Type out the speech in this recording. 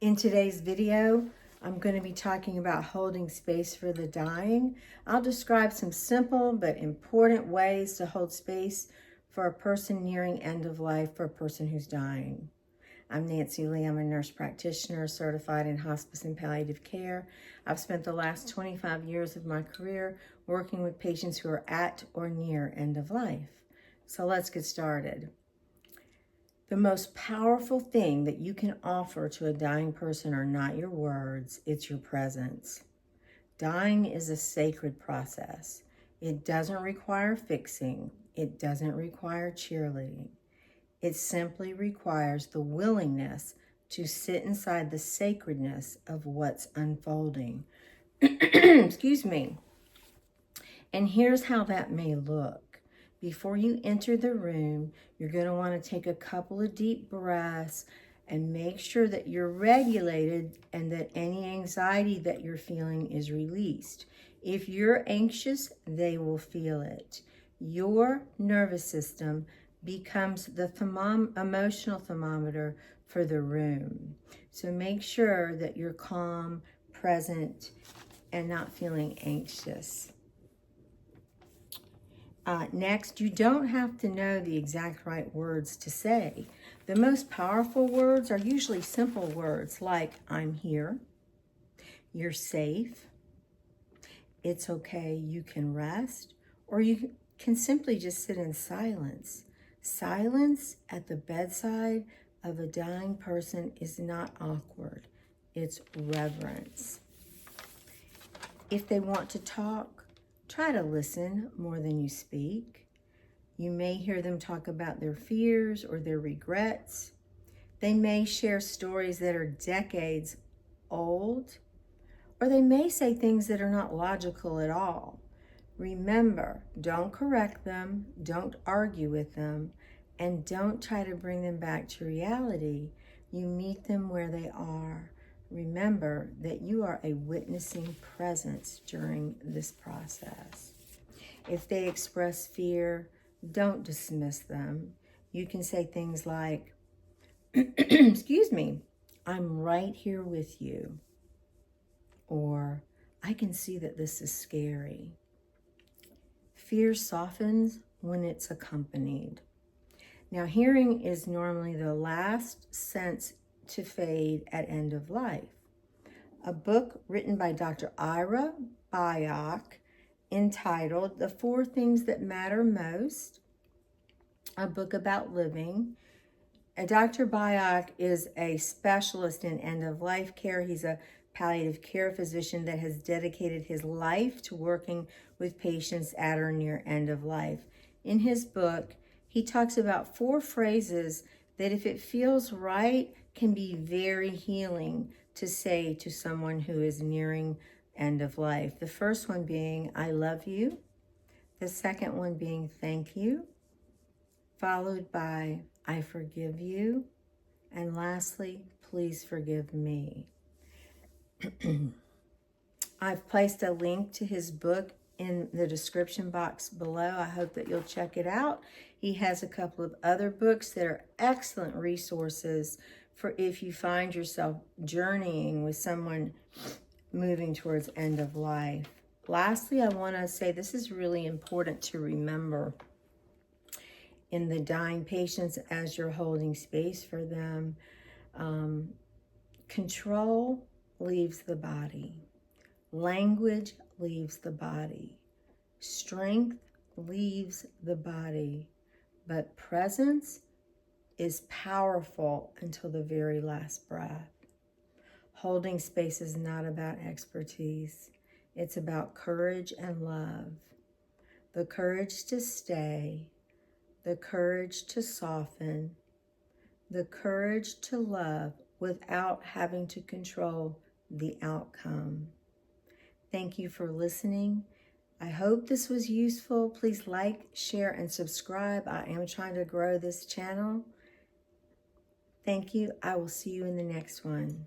In today's video, I'm going to be talking about holding space for the dying. I'll describe some simple but important ways to hold space for a person nearing end of life, for a person who's dying. I'm Nancy Lee. I'm a nurse practitioner certified in hospice and palliative care. I've spent the last 25 years of my career working with patients who are at or near end of life. So let's get started. The most powerful thing that you can offer to a dying person are not your words, it's your presence. Dying is a sacred process. It doesn't require fixing. It doesn't require cheerleading. It simply requires the willingness to sit inside the sacredness of what's unfolding. Excuse me. And here's how that may look. Before you enter the room, you're going to want to take a couple of deep breaths and make sure that you're regulated and that any anxiety that you're feeling is released. If you're anxious, they will feel it. Your nervous system becomes the emotional thermometer for the room. So make sure that you're calm, present, and not feeling anxious. Next, you don't have to know the exact right words to say. The most powerful words are usually simple words like, I'm here, you're safe, it's okay, you can rest, or you can simply just sit in silence. Silence at the bedside of a dying person is not awkward, it's reverence. If they want to talk, try to listen more than you speak. You may hear them talk about their fears or their regrets. They may share stories that are decades old, or they may say things that are not logical at all. Remember, don't correct them, don't argue with them, and don't try to bring them back to reality. You meet them where they are. Remember that you are a witnessing presence during this process. If they express fear, don't dismiss them. You can say things like, excuse me, I'm right here with you. Or, I can see that this is scary. Fear softens when it's accompanied. Now, hearing is normally the last sense to fade at end of life. A book written by Dr. Ira Byock entitled The 4 Things That Matter Most, a book about living. Dr. Byock is a specialist in end-of-life care. He's a palliative care physician that has dedicated his life to working with patients at or near end of life. In his book, he talks about 4 phrases that, if it feels right, can be very healing to say to someone who is nearing end of life. The first one being, I love you. The second one being, thank you. Followed by, I forgive you. And lastly, please forgive me. I've placed a link to his book in the description box below. I hope that you'll check it out. He has a couple of other books that are excellent resources for if you find yourself journeying with someone moving towards end of life. Lastly, I want to say this is really important to remember in the dying patients as you're holding space for them. Control leaves the body. Language leaves the body. Strength leaves the body. But presence is powerful until the very last breath. Holding space is not about expertise. It's about courage and love. The courage to stay, the courage to soften, the courage to love without having to control the outcome. Thank you for listening. I hope this was useful. Please like, share, and subscribe. I am trying to grow this channel. Thank you. I will see you in the next one.